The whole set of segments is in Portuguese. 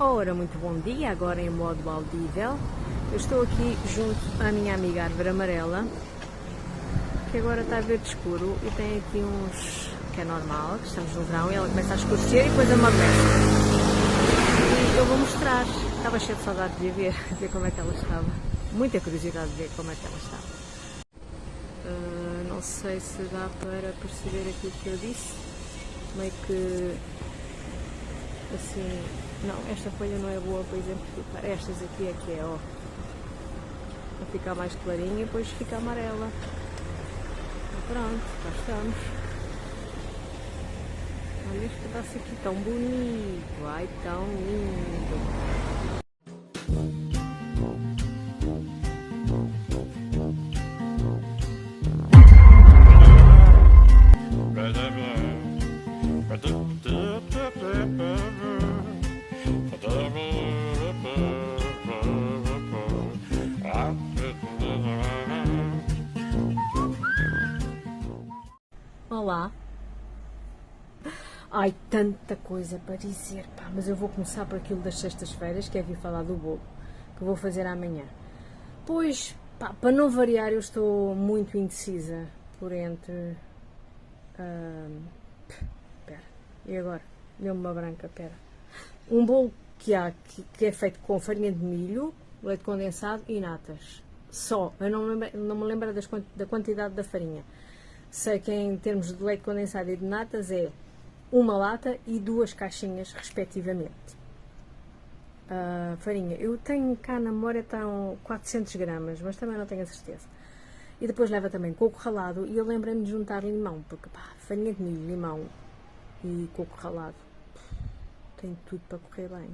Ora, muito bom dia, agora em modo audível. Eu estou aqui junto à minha amiga árvore amarela, que agora está verde escuro e tem aqui uns... que é normal, que estamos no verão e ela começa a escurecer e depois amolece. E eu vou mostrar. Estava cheio de saudade de ver como é que ela estava. Muita curiosidade de ver como é que ela estava. Não sei se dá para perceber aquilo que eu disse. Meio que... assim... Não, esta folha não é boa, por exemplo, estas aqui é que é, ó. Vai ficar mais clarinha e depois fica amarela. E pronto, cá estamos. Olha este pedaço aqui tão bonito, ai tão lindo. Olá. Ai, tanta coisa para dizer, pá, mas eu vou começar por aquilo das sextas-feiras, que é vir falar do bolo, que eu vou fazer amanhã. Pois, pá, para não variar, eu estou muito indecisa por entre... Espera, e agora? Deu-me uma branca, espera. Um bolo que é feito com farinha de milho, leite condensado e natas. Só, eu não me lembro da quantidade da farinha. Sei que em termos de leite condensado e de natas é uma lata e 2 caixinhas, respectivamente. Farinha, eu tenho cá na memória, estão 400 gramas, mas também não tenho a certeza. E depois leva também coco ralado e eu lembrei-me de juntar limão, porque pá, farinha de milho, limão e coco ralado, tem tudo para correr bem.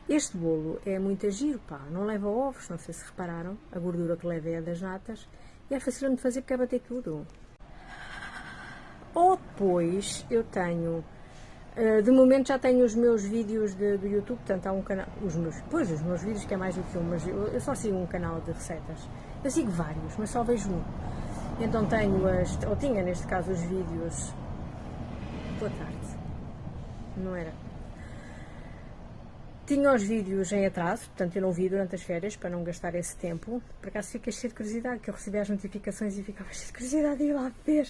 Este bolo é muito giro, pá, não leva ovos, não sei se repararam, a gordura que leva é das natas e é fácil de fazer porque é bater tudo. Ou depois eu tenho, de momento já tenho os meus vídeos do YouTube, portanto há um canal, os meus vídeos que é mais do que um, mas eu só sigo um canal de receitas. Eu sigo vários, mas só vejo um. Então tenho ou tinha neste caso os vídeos, boa tarde, não era? Tinha os vídeos em atraso, portanto eu não vi durante as férias para não gastar esse tempo. Por acaso fiquei cheio de curiosidade, que eu recebia as notificações e ficava cheio de curiosidade de ir lá ver.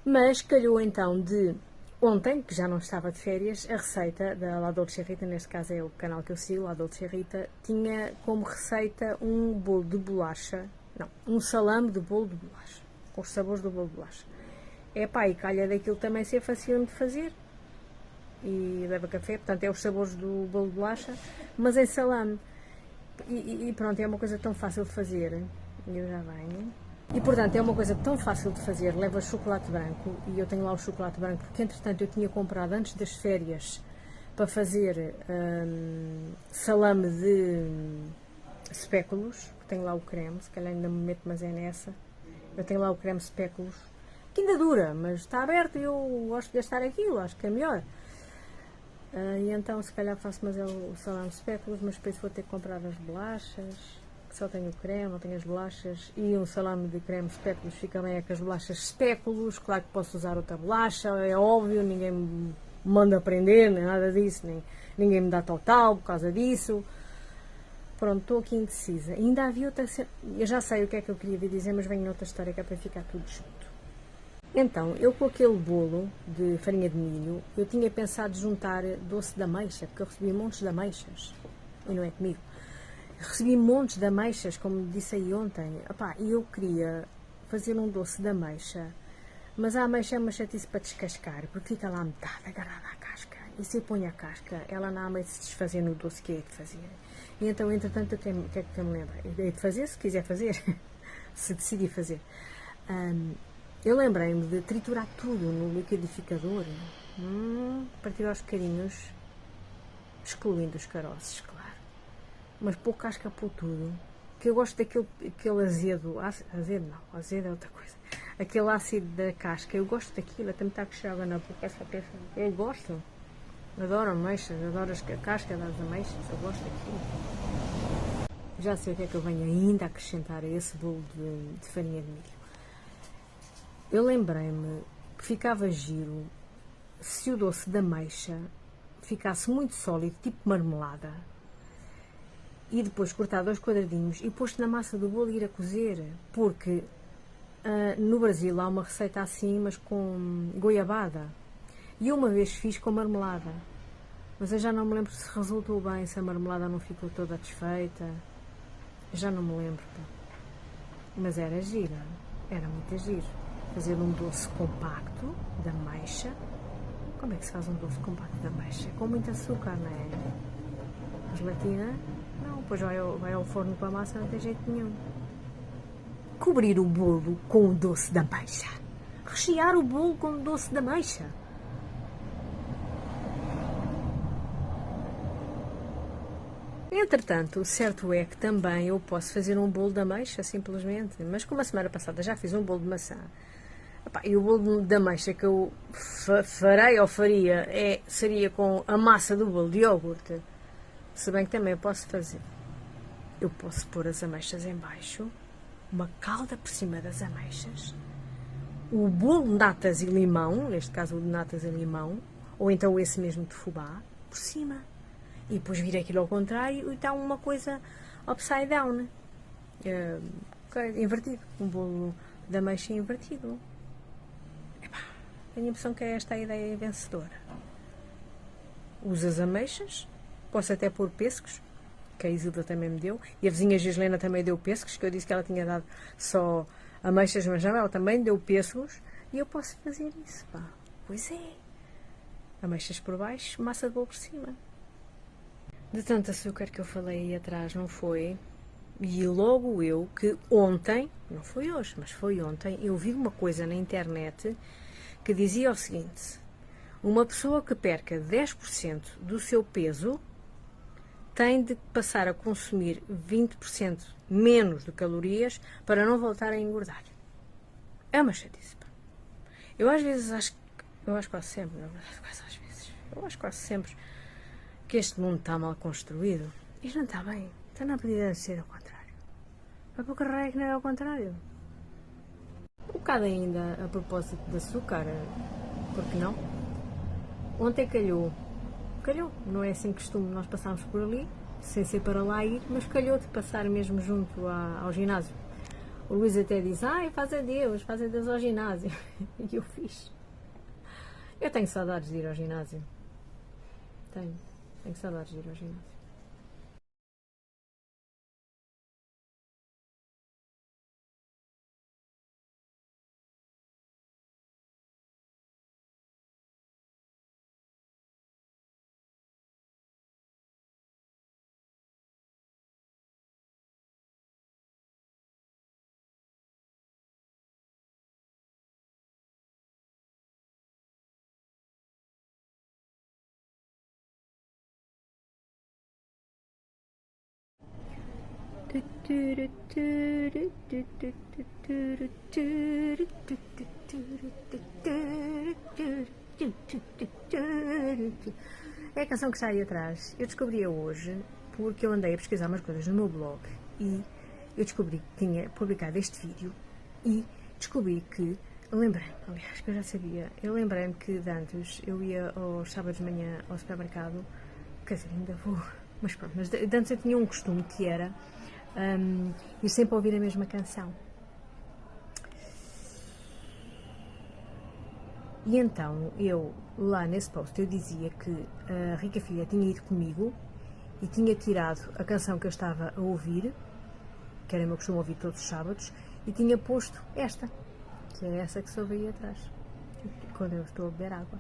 Mas calhou então de ontem, que já não estava de férias, a receita da La Dolce Rita, neste caso é o canal que eu sigo, La Dolce Rita, tinha como receita um bolo de bolacha, não, um salame de bolo de bolacha, com os sabores do bolo de bolacha. É pá, e calha daquilo também ser fácil de fazer, e leva café, portanto é os sabores do bolo de bolacha, mas em salame. E pronto, é uma coisa tão fácil de fazer, eu já venho. E portanto é uma coisa tão fácil de fazer, leva chocolate branco e eu tenho lá o chocolate branco porque entretanto eu tinha comprado antes das férias para fazer salame de spéculos, que tenho lá o creme, se calhar ainda me meto, mas é nessa. Eu tenho lá o creme spéculos, que ainda dura, mas está aberto e eu gosto de gastar aquilo, acho que é melhor. E então se calhar faço mais o salame de spéculos, mas depois vou ter que comprar as bolachas. Só tenho o creme, não tenho as bolachas, e um salame de creme spéculos fica bem com as bolachas spéculos. Claro que posso usar outra bolacha, é óbvio, ninguém me manda aprender, nem nada disso, nem ninguém me dá total por causa disso. Pronto, estou aqui indecisa. Ainda havia outra... Eu já sei o que é que eu queria vir dizer, mas venho noutra história que é para ficar tudo junto. Então, eu com aquele bolo de farinha de milho, eu tinha pensado juntar doce de ameixa, porque eu recebi montes de ameixas, e não é comigo. Recebi montes de ameixas, como disse aí ontem, e eu queria fazer um doce de ameixa, mas a ameixa é uma chatice para descascar, porque fica lá a metade agarrada à casca, e se eu ponho a casca, ela não há meio de se desfazer no doce que é de fazer. E então, entretanto, o que é que eu me lembro? É de fazer, se quiser fazer, se decidir fazer. Eu lembrei-me de triturar tudo no liquidificador, partir aos bocadinhos, excluindo os caroços, claro. Mas pôr casca por tudo, que eu gosto daquele azedo, azedo é outra coisa, aquele ácido da casca, eu gosto daquilo, até me está a coxar água na boca, essa peça, eu gosto, adoro ameixas, adoro a casca das ameixas, eu gosto daquilo. Já sei o que é que eu venho ainda acrescentar a esse bolo de farinha de milho. Eu lembrei-me que ficava giro se o doce de ameixa que ficasse muito sólido, tipo marmelada. E depois cortar 2 quadradinhos e posto na massa do bolo e ir a cozer. Porque no Brasil há uma receita assim, mas com goiabada. E eu uma vez fiz com marmelada. Mas eu já não me lembro se resultou bem, se a marmelada não ficou toda desfeita. Já não me lembro. Mas era gira. Era muito giro. Fazer um doce compacto de ameixa. Como é que se faz um doce compacto de ameixa? Com muito açúcar, não é? Gelatina? Não, depois vai ao forno com a massa, não tem jeito nenhum. Cobrir o bolo com o doce de ameixa. Rechear o bolo com o doce de ameixa. Entretanto, o certo é que também eu posso fazer um bolo de ameixa, simplesmente. Mas como a semana passada já fiz um bolo de maçã, e o bolo de ameixa que eu farei ou faria seria com a massa do bolo de iogurte. Se bem que também eu posso fazer. Eu posso pôr as ameixas em baixo, uma calda por cima das ameixas, o bolo de natas e limão, neste caso o de natas e limão, ou então esse mesmo de fubá, por cima. E depois vir aquilo ao contrário e está uma coisa upside down. Invertido. Um bolo de ameixa invertido. Epá, tenho a impressão que esta é a ideia vencedora. Uso as ameixas, posso até pôr pêssegos, que a Isilda também me deu, e a vizinha Gislena também deu pêssegos, que eu disse que ela tinha dado só ameixas, mas não, ela também deu pêssegos, e eu posso fazer isso, pá. Pois é. Ameixas por baixo, massa de bolo por cima. De tanto açúcar que eu falei aí atrás, não foi? E logo eu, que ontem, não foi hoje, mas foi ontem, eu vi uma coisa na internet que dizia o seguinte: uma pessoa que perca 10% do seu peso tem de passar a consumir 20% menos de calorias para não voltar a engordar. É uma chatice. Eu às vezes acho quase sempre, eu acho quase sempre que este mundo está mal construído. Isto não está bem. Está na medida de ser ao contrário. Mas por que raio que não é ao contrário? Um bocado ainda a propósito de açúcar, porque não? Ontem calhou, não é assim costume nós passarmos por ali, sem ser para lá ir, mas calhou de passar mesmo junto ao ginásio. O Luís até diz, faz adeus ao ginásio. E eu fiz. Eu tenho saudades de ir ao ginásio. Tenho saudades de ir ao ginásio. É a canção que está aí atrás. Eu descobri-a hoje porque eu andei a pesquisar umas coisas no meu blog e eu descobri que tinha publicado este vídeo e descobri que, lembrei-me, aliás, que eu já sabia, eu lembrei-me que de antes eu ia aos sábados de manhã ao supermercado, quer dizer, ainda vou, mas pronto, mas de antes eu tinha um costume que era ir sempre a ouvir a mesma canção. E então, eu, lá nesse post, eu dizia que a Rica Filha tinha ido comigo e tinha tirado a canção que eu estava a ouvir, que era o meu costume ouvir todos os sábados, e tinha posto esta, que é essa que se ouve aí atrás, quando eu estou a beber água.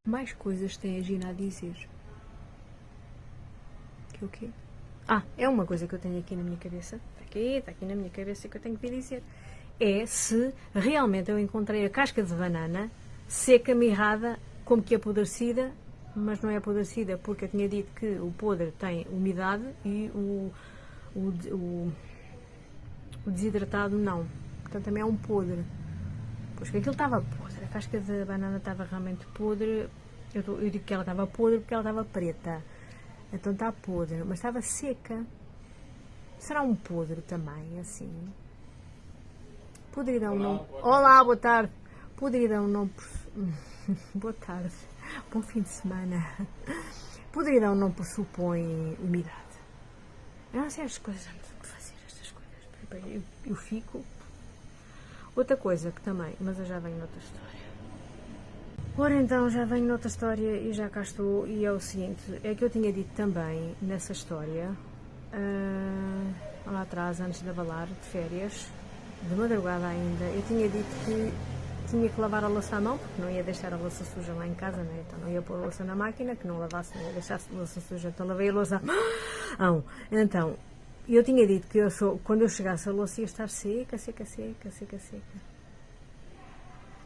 Mais coisas tem a Gina a dizer. Que o quê? É uma coisa que eu tenho aqui na minha cabeça. Está aqui na minha cabeça que eu tenho que vir dizer. É se realmente eu encontrei a casca de banana seca, mirrada, como que apodrecida, mas não é apodrecida porque eu tinha dito que o podre tem umidade e o desidratado não. Portanto, também é um podre. Pois que aquilo estava podre. A casca de banana estava realmente podre. Eu digo que ela estava podre porque ela estava preta. Então está podre, mas estava seca. Será um podre também, assim? Podridão não... Olá, boa tarde. Podridão não... Boa tarde. Bom fim de semana. Podridão não pressupõe umidade. Eu não sei as coisas, não tenho que fazer estas coisas. Eu fico... Outra coisa que também... Mas eu já venho noutra história. Ora então, já venho noutra história e já cá estou. E é o seguinte, é que eu tinha dito também nessa história... lá atrás, antes de avalar, de férias, de madrugada ainda, eu tinha dito que tinha que lavar a louça à mão, porque não ia deixar a louça suja lá em casa, né? Então não ia pôr a louça na máquina, que não lavasse, não ia deixar a louça suja, então lavei a louça à mão. Então, eu tinha dito que quando eu chegasse a louça ia estar seca.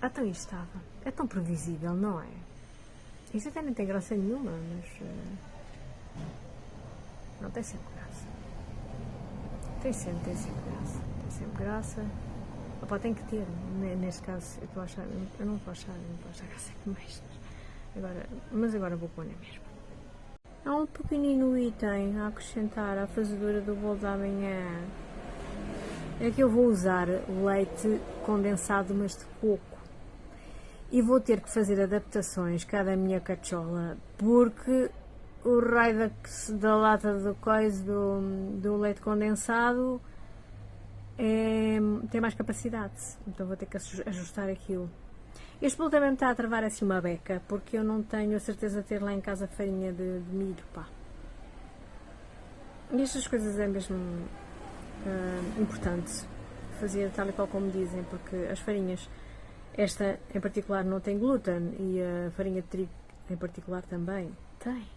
Então isto estava. É tão previsível, não é? Isso até não tem graça nenhuma, mas... não tem sempre graça. Tem sempre graça. Opa, tem que ter, neste caso, eu não estou a achar graça demais. Mas agora vou pôr na mesma. Há um pequenino item a acrescentar à fazedura do bolo da manhã. É que eu vou usar leite condensado, mas de coco. E vou ter que fazer adaptações cá da minha cachola, porque o raio da lata do coisa do leite condensado tem mais capacidade, então vou ter que ajustar aquilo. Este bolo também me está a travar assim uma beca, porque eu não tenho a certeza de ter lá em casa farinha de milho, pá. E estas coisas é mesmo importante fazer tal e qual como dizem, porque as farinhas, esta em particular não tem glúten e a farinha de trigo em particular também tem.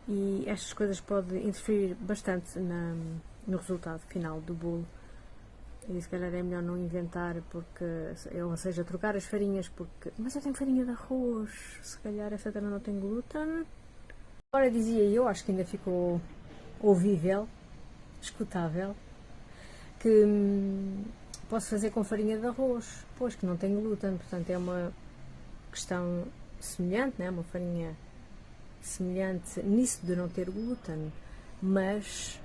E estas coisas podem interferir bastante no resultado final do bolo. E se calhar é melhor não inventar, porque, ou seja, trocar as farinhas, porque... Mas eu tenho farinha de arroz, se calhar essa também não tem glúten. Agora dizia eu, acho que ainda ficou ouvível, escutável, que posso fazer com farinha de arroz, pois que não tem glúten, portanto é uma questão semelhante, né? Uma farinha semelhante nisso de não ter glúten, mas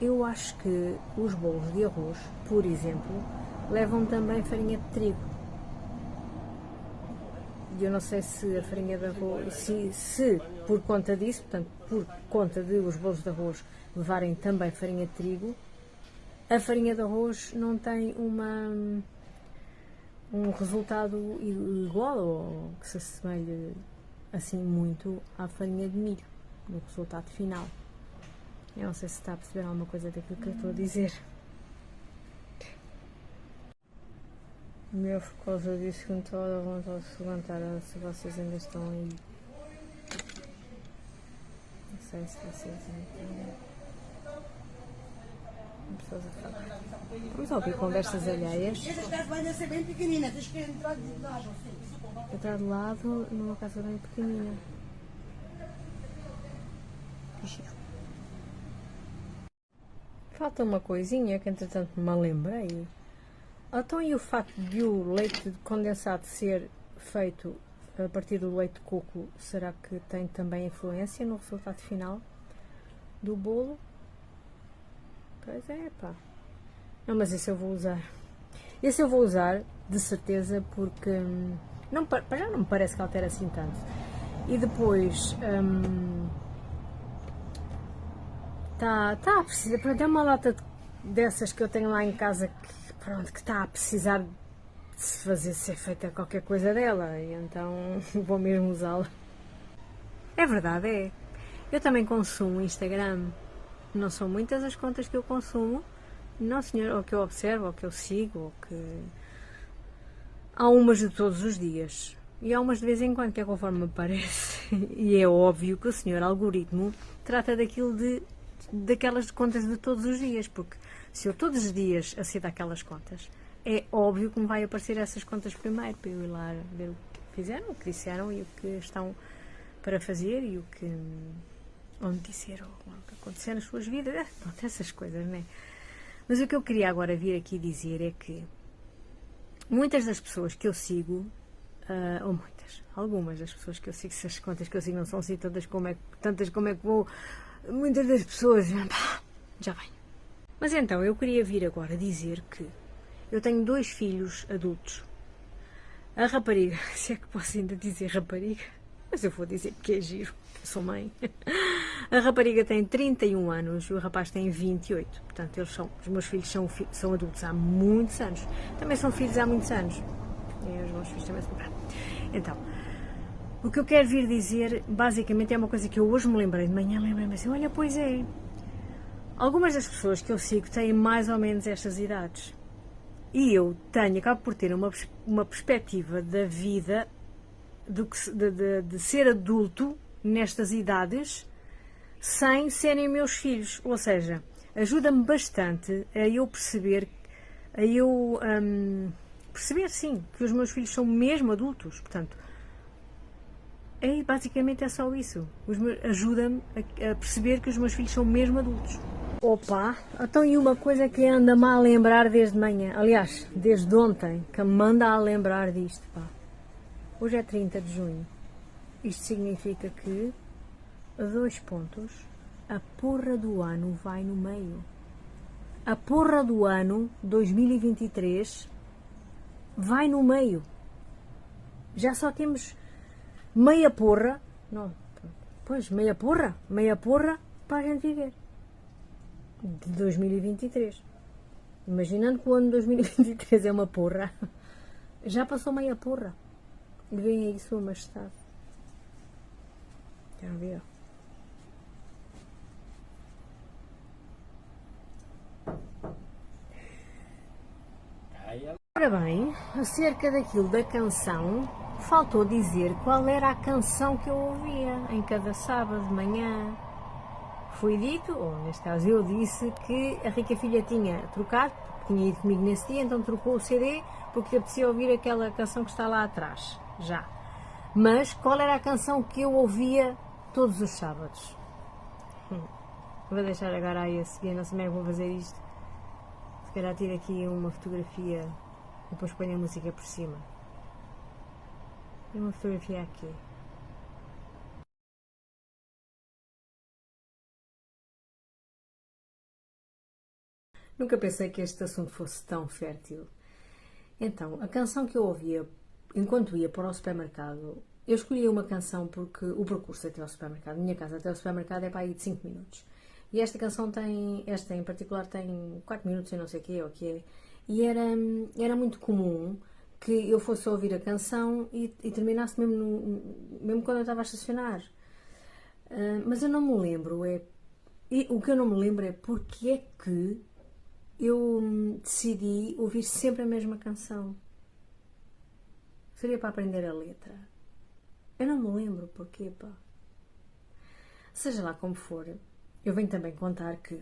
eu acho que os bolos de arroz, por exemplo, levam também farinha de trigo. E eu não sei se a farinha de arroz, se por conta disso, portanto, por conta de os bolos de arroz levarem também farinha de trigo, a farinha de arroz não tem um resultado igual ou que se assemelhe assim muito à farinha de milho no resultado final. Eu não sei se está a perceber alguma coisa daquilo que eu estou a dizer. O meu por causa disso que não estou a vontade de se levantar, se vocês ainda estão aí. Não sei se vocês entendem. Pessoas a falar. Vamos ouvir conversas alheias. Essas casas vai ser bem pequeninas, tens que entrar de lado. Entrar de lado numa casa bem pequenina. Falta uma coisinha que entretanto me lembrei. Então, e o facto de o leite condensado ser feito a partir do leite de coco, será que tem também influência no resultado final do bolo? Pois é, pá. Não, mas esse eu vou usar. Esse eu vou usar, de certeza, porque para já não me parece que altera assim tanto. E depois... Tá a precisar, pronto, é uma lata dessas que eu tenho lá em casa que está a precisar de ser feita qualquer coisa dela, e então vou mesmo usá-la. É verdade, é. Eu também consumo Instagram, não são muitas as contas que eu consumo, não senhor, ou que eu observo, ou que eu sigo, ou que... Há umas de todos os dias, e há umas de vez em quando, que é conforme me parece, e é óbvio que o senhor algoritmo trata daquelas contas de todos os dias, porque se eu todos os dias acedo àquelas contas, é óbvio que me vai aparecer essas contas primeiro, para eu ir lá ver o que fizeram, o que disseram e o que estão para fazer e onde disseram, o que aconteceu nas suas vidas, pronto, essas coisas, né? Mas o que eu queria agora vir aqui dizer é que muitas das pessoas que eu sigo, algumas das pessoas que eu sigo, se as contas que eu sigo não são assim tantas como é que vou, muitas das pessoas, já venho. Mas então, eu queria vir agora dizer que eu tenho 2 filhos adultos. A rapariga, se é que posso ainda dizer rapariga, mas eu vou dizer porque é giro, eu sou mãe. A rapariga tem 31 anos e o rapaz tem 28. Portanto, os meus filhos são adultos há muitos anos. Também são filhos há muitos anos. E os meus filhos também são. Então, o que eu quero vir dizer, basicamente, é uma coisa que eu hoje me lembrei de manhã, lembrei-me assim, olha, pois é. Algumas das pessoas que eu sigo têm mais ou menos estas idades. E eu acabo por ter uma perspectiva da vida de ser adulto nestas idades sem serem meus filhos. Ou seja, ajuda-me bastante a eu perceber, perceber sim, que os meus filhos são mesmo adultos. Portanto, basicamente é só isso. Ajuda-me a perceber que os meus filhos são mesmo adultos. Opa, então e uma coisa que anda-me a lembrar desde manhã, aliás, desde ontem, que me manda a lembrar disto, pá. Hoje é 30 de junho. Isto significa que, a 2 pontos, a porra do ano vai no meio. A porra do ano 2023 vai no meio. Já só temos meia porra, não, pois, meia porra para a gente viver. De 2023. Imaginando que o ano de 2023 é uma porra, já passou meia porra. E vem aí Sua Majestade. Já viu? Ora bem, acerca daquilo da canção, faltou dizer qual era a canção que eu ouvia em cada sábado de manhã. Foi dito, ou neste caso eu disse, que a Rica Filha tinha trocado, porque tinha ido comigo nesse dia, então trocou o CD, porque apetecia ouvir aquela canção que está lá atrás, já. Mas qual era a canção que eu ouvia todos os sábados? Vou deixar agora aí a seguir, não sei como é que vou fazer isto. Se calhar tiro aqui uma fotografia, depois ponho a música por cima. E uma fotografia aqui. Nunca pensei que este assunto fosse tão fértil. Então, a canção que eu ouvia enquanto ia para o supermercado, eu escolhi uma canção porque o percurso até ao supermercado, minha casa até ao supermercado é para aí de 5 minutos. E esta canção esta em particular tem 4 minutos e não sei o quê, ou o que é. E era muito comum que eu fosse ouvir a canção e terminasse mesmo quando eu estava a estacionar. Mas eu não me lembro, o que eu não me lembro é porque é que eu decidi ouvir sempre a mesma canção. Seria para aprender a letra. Eu não me lembro porquê, pá. Seja lá como for, eu venho também contar que,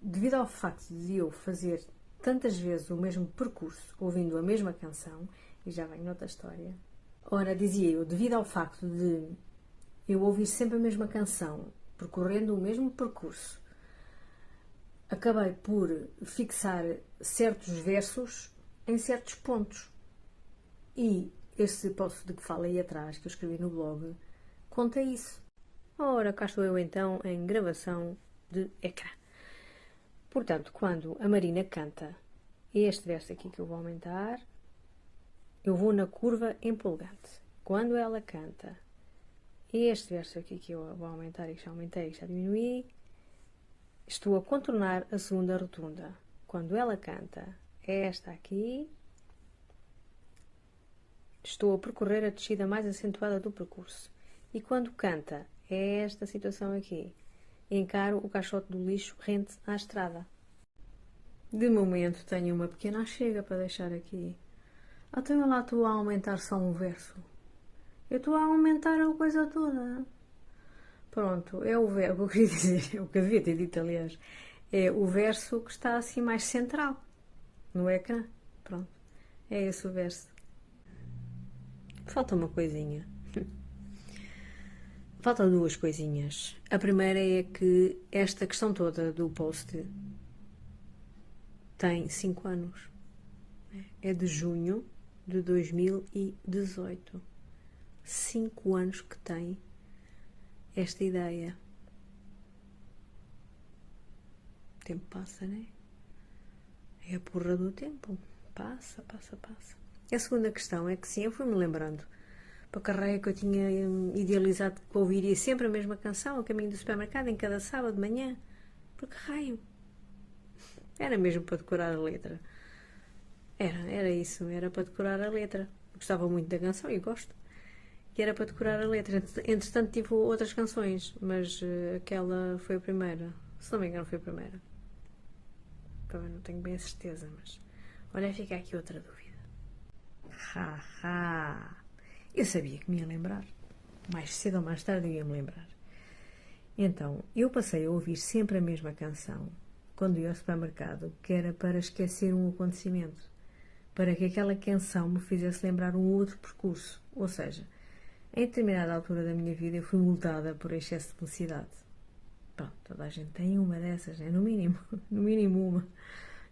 devido ao facto de eu fazer tantas vezes o mesmo percurso, ouvindo a mesma canção, e já vem noutra história. Ora, dizia eu, devido ao facto de eu ouvir sempre a mesma canção, percorrendo o mesmo percurso, acabei por fixar certos versos em certos pontos. E esse post de que falo aí atrás, que eu escrevi no blog, conta isso. Ora, cá estou eu então em gravação de ecrã. Portanto, quando a Marina canta este verso aqui que eu vou aumentar, eu vou na curva empolgante. Quando ela canta este verso aqui que eu vou aumentar e que já aumentei e já diminuí, estou a contornar a segunda rotunda. Quando ela canta esta aqui, estou a percorrer a descida mais acentuada do percurso. E quando canta esta situação aqui, encaro o caixote do lixo rente à estrada. De momento tenho uma pequena chega para deixar aqui. Até eu lá estou a aumentar só um verso. Eu estou a aumentar a coisa toda. Pronto, é o verso, o que eu queria dizer, o que eu devia ter dito, aliás, é o verso que está assim mais central no ecrã. Pronto, é esse o verso. Falta uma coisinha. Faltam 2 coisinhas. A primeira é que esta questão toda do post tem 5 anos. É de junho de 2018. 5 anos que tem esta ideia. O tempo passa, né? É a porra do tempo. Passa, passa, passa. A segunda questão é que sim, eu fui-me lembrando. Para a carreira que eu tinha idealizado que ouviria sempre a mesma canção a caminho do supermercado em cada sábado de manhã. Por que raio? Era mesmo para decorar a letra. Era isso, era para decorar a letra. Gostava muito da canção e gosto. E era para decorar a letra. Entretanto tive outras canções, mas aquela foi a primeira. Se não me engano foi a primeira. Também não tenho bem a certeza, mas... Olha, fica aqui outra dúvida. Ha. Eu sabia que me ia lembrar. Mais cedo ou mais tarde eu ia me lembrar. Então, eu passei a ouvir sempre a mesma canção quando ia ao supermercado, que era para esquecer um acontecimento. Para que aquela canção me fizesse lembrar um outro percurso. Ou seja, em determinada altura da minha vida eu fui multada por excesso de velocidade. Pronto, toda a gente tem uma dessas, né? No mínimo. No mínimo uma.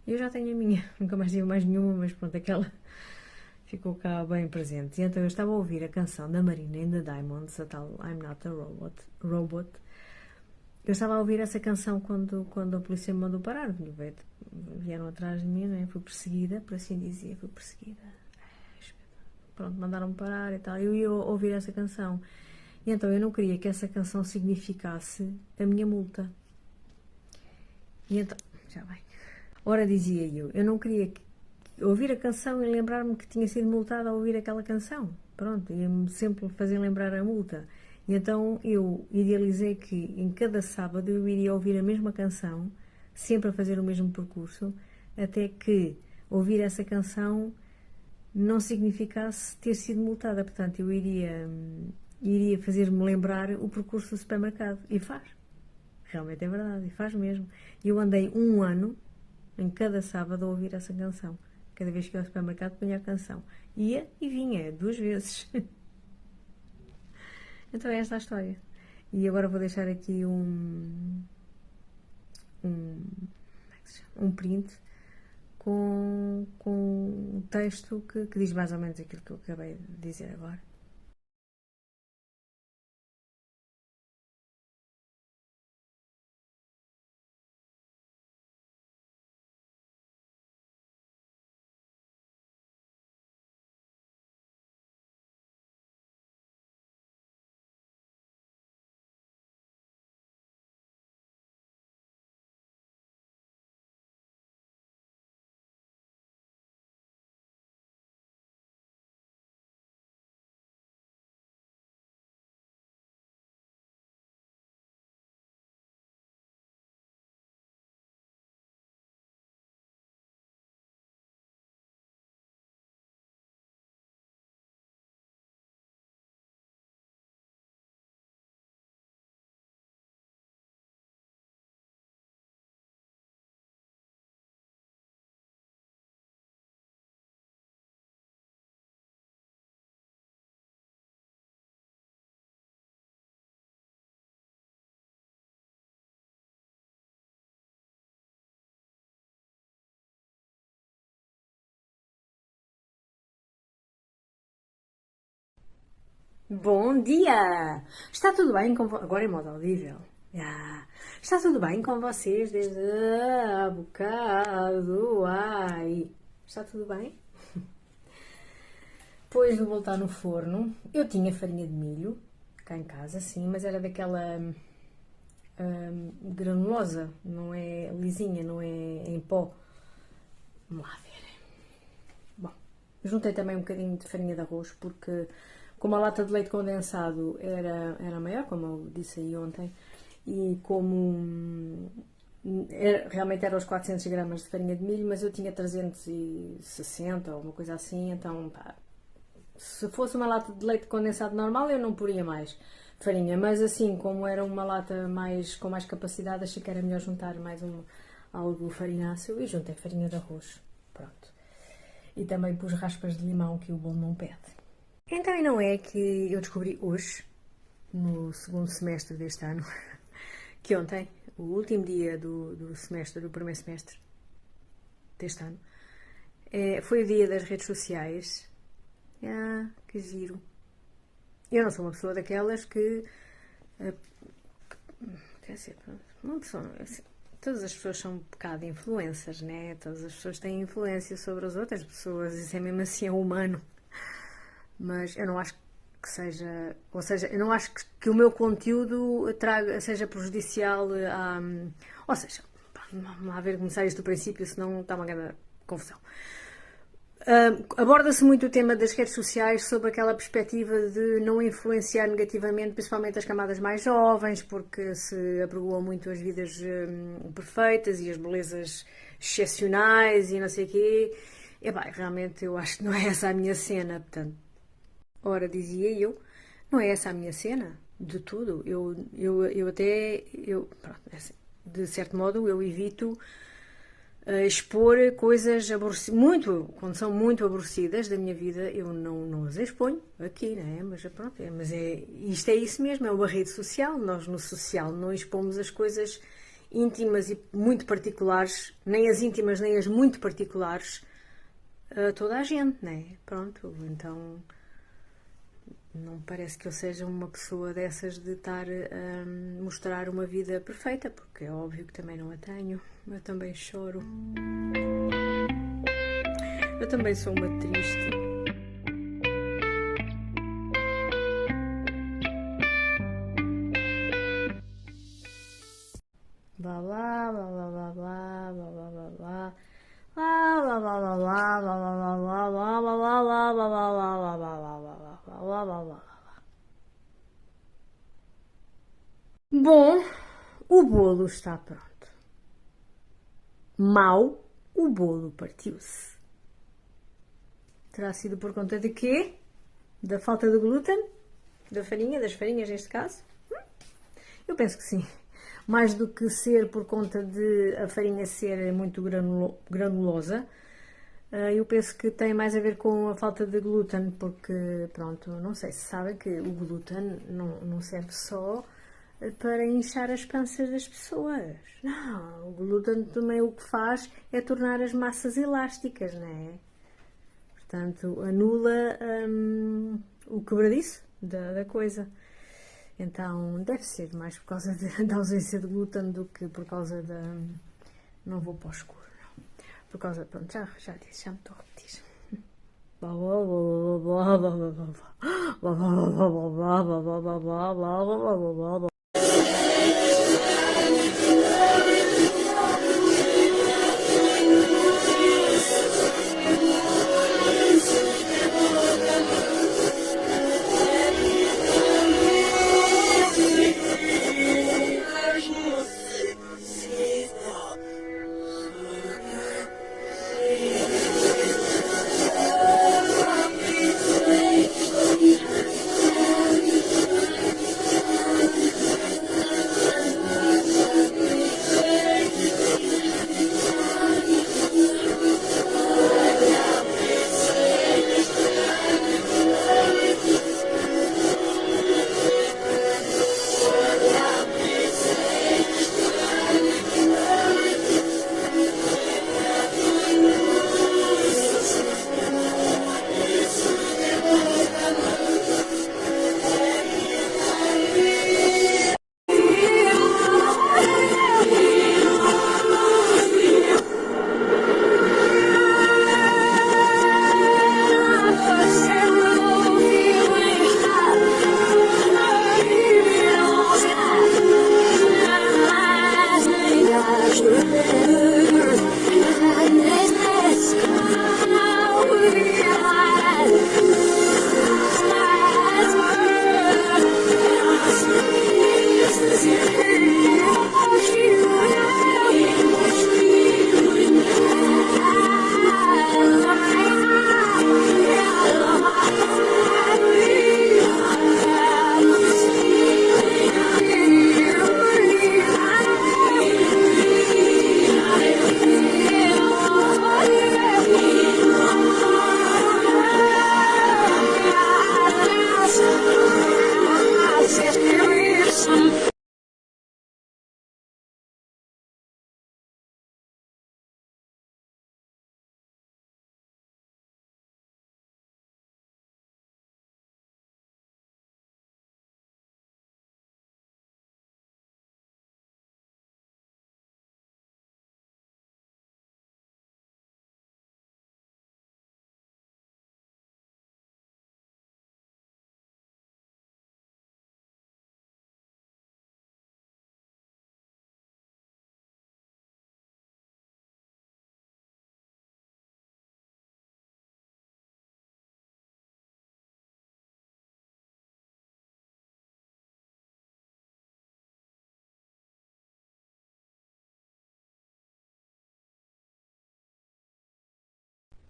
Eu já tenho a minha. Nunca mais tive mais nenhuma, mas pronto, aquela ficou cá bem presente. E então eu estava a ouvir a canção da Marina and the Diamonds, a tal I'm Not a Robot. Eu estava a ouvir essa canção quando a polícia me mandou parar. Vieram atrás de mim, né? Fui perseguida, por assim dizer, fui perseguida. Pronto, mandaram-me parar e tal. Eu ia ouvir essa canção. E então eu não queria que essa canção significasse a minha multa. E então, já vai. Ora, dizia eu não queria ouvir a canção e lembrar-me que tinha sido multada a ouvir aquela canção. Pronto, ia-me sempre fazer lembrar a multa. E então eu idealizei que em cada sábado eu iria ouvir a mesma canção, sempre a fazer o mesmo percurso, até que ouvir essa canção não significasse ter sido multada. Portanto, eu iria fazer-me lembrar o percurso do supermercado. E faz. Realmente é verdade, e faz mesmo. Eu andei um ano em cada sábado a ouvir essa canção. Cada vez que ia ao supermercado punha a canção. Ia e vinha, 2 vezes. Então é esta a história. E agora vou deixar aqui um print com um texto que diz mais ou menos aquilo que eu acabei de dizer agora. Bom dia! Está tudo bem com agora em modo audível? Está tudo bem com vocês desde há bocado? Ai! Está tudo bem? Depois de voltar no forno, eu tinha farinha de milho cá em casa, sim, mas era daquela granulosa, não é lisinha, não é em pó. Vamos lá ver. Bom, juntei também um bocadinho de farinha de arroz porque como a lata de leite condensado era maior, como eu disse aí ontem, e como realmente eram os 400 gramas de farinha de milho, mas eu tinha 360 ou uma coisa assim, então pá, se fosse uma lata de leite condensado normal eu não poria mais farinha, mas assim, como era uma lata com mais capacidade, achei que era melhor juntar mais algo farináceo e juntei farinha de arroz. Pronto. E também pus raspas de limão que o bolo não pede. Então, e não é que eu descobri hoje, no segundo semestre deste ano, que ontem, o último dia do semestre, do primeiro semestre deste ano, foi o dia das redes sociais. Que giro. Eu não sou uma pessoa daquelas que... quer dizer, uma pessoa todas as pessoas são um bocado influencers, né? Todas as pessoas têm influência sobre as outras pessoas, isso é mesmo assim, é humano. Mas eu não acho que seja, ou seja, eu não acho que o meu conteúdo seja prejudicial a, ou seja, vamos lá ver, começar isto do princípio, senão está uma grande confusão. Aborda-se muito o tema das redes sociais sob aquela perspectiva de não influenciar negativamente, principalmente as camadas mais jovens, porque se apregoam muito as vidas perfeitas e as belezas excepcionais e não sei o quê. E bem, realmente eu acho que não é essa a minha cena, portanto, ora dizia eu, não é essa a minha cena, de tudo. Pronto, é assim, de certo modo, eu evito expor coisas quando são muito aborrecidas da minha vida, eu não as exponho aqui, né? Mas pronto, isto é isso mesmo, é uma rede social. Nós no social não expomos as coisas íntimas e muito particulares, nem as íntimas nem as muito particulares, a toda a gente, né? Pronto, então não me parece que eu seja uma pessoa dessas de estar a mostrar uma vida perfeita, porque é óbvio que também não a tenho. Eu também choro. Eu também sou uma triste. Blá blá blá blá blá blá blá blá blá. Bom, o bolo está pronto. Mau, o bolo partiu-se. Terá sido por conta de quê? Da falta de glúten? Da farinha, das farinhas neste caso? Eu penso que sim. Mais do que ser por conta de a farinha ser muito granulosa, eu penso que tem mais a ver com a falta de glúten, porque, pronto, não sei se sabem que o glúten não serve só para inchar as panças das pessoas. Não, o glúten também o que faz é tornar as massas elásticas, não é? Portanto, anula o quebradiço da coisa. Então, deve ser mais por causa da ausência de glúten do que por causa da... Não vou para o escuro, não. Por causa... Pronto, já disse, já me estou a repetir.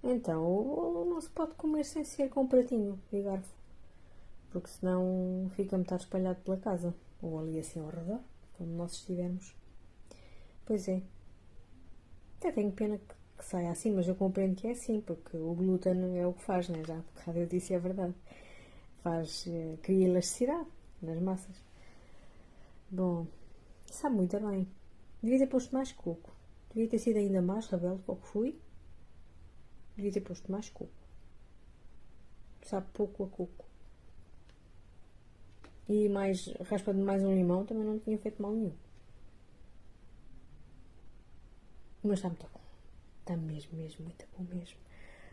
Então, o bolo não se pode comer sem ser com pratinho e garfo, porque senão fica metade espalhado pela casa, ou ali assim ao redor, quando nós estivermos. Pois é, até tenho pena que saia assim, mas eu compreendo que é assim, porque o glúten é o que faz, né? Já há bocado eu disse, é verdade. Faz, cria elasticidade nas massas. Bom, sabe muito bem. Devia ter posto mais coco. Devia ter sido ainda mais rebelde que o que fui. Devia ter posto mais coco. Sabe pouco a coco. E mais, raspa de mais um limão também não tinha feito mal nenhum. Mas está muito bom. Está mesmo, mesmo, muito bom mesmo.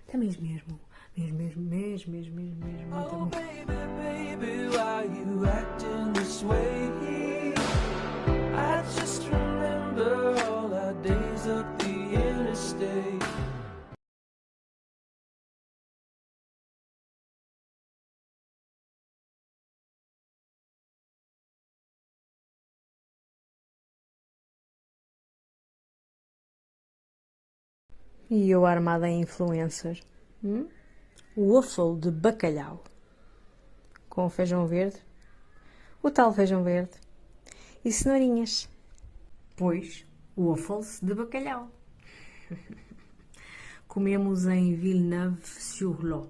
Está mesmo, mesmo, mesmo, mesmo, mesmo, mesmo, mesmo, mesmo, muito Oh bom. baby, baby, why you acting this way? I just remember all our days up the interstate. E eu armada em influencer. Waffle de bacalhau. Com feijão verde. O tal feijão verde. E cenourinhas. Pois, waffles de bacalhau. Comemos em Villeneuve-sur-Lot,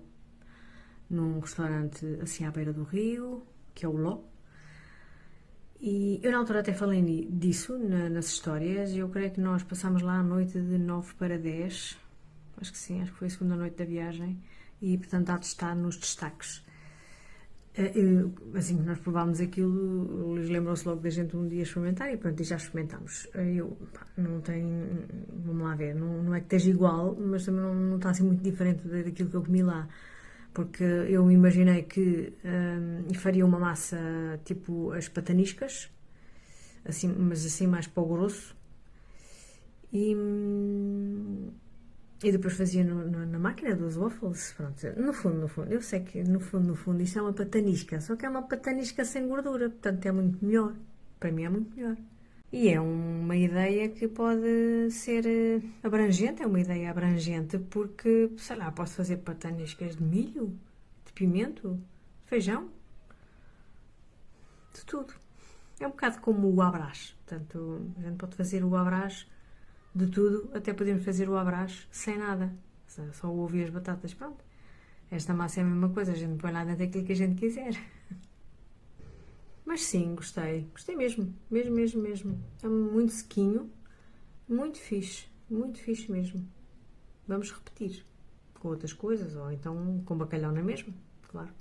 num restaurante assim à beira do rio, que é o Lot. E eu na altura até falei disso nas histórias. Eu creio que nós passámos lá a noite de 9 para 10. Acho que sim, acho que foi a segunda noite da viagem. E portanto há de estar nos destaques. Assim que nós provámos aquilo, eles lembram-se logo da gente um dia experimentar e pronto, e já experimentámos. Não tem, vamos lá ver, não é que esteja igual, mas também não está assim muito diferente daquilo que eu comi lá. Porque eu imaginei que faria uma massa tipo as pataniscas, assim, mas assim mais para o grosso. E depois fazia na máquina dos waffles, pronto. No fundo, eu sei que no fundo, isto é uma patanisca, só que é uma patanisca sem gordura, portanto é muito melhor. Para mim é muito melhor. E é uma ideia que pode ser abrangente, é uma ideia abrangente, porque, sei lá, posso fazer pataniscas de milho, de pimento, de feijão, de tudo. É um bocado como o Abrás, portanto, a gente pode fazer o Abrás de tudo, até podemos fazer o Abrás sem nada, só o ovo e as batatas, pronto. Esta massa é a mesma coisa, a gente põe lá dentro aquilo que a gente quiser. Mas sim, gostei mesmo, mesmo, mesmo, mesmo. É muito sequinho, muito fixe mesmo. Vamos repetir com outras coisas, ou então com bacalhau na mesma, claro.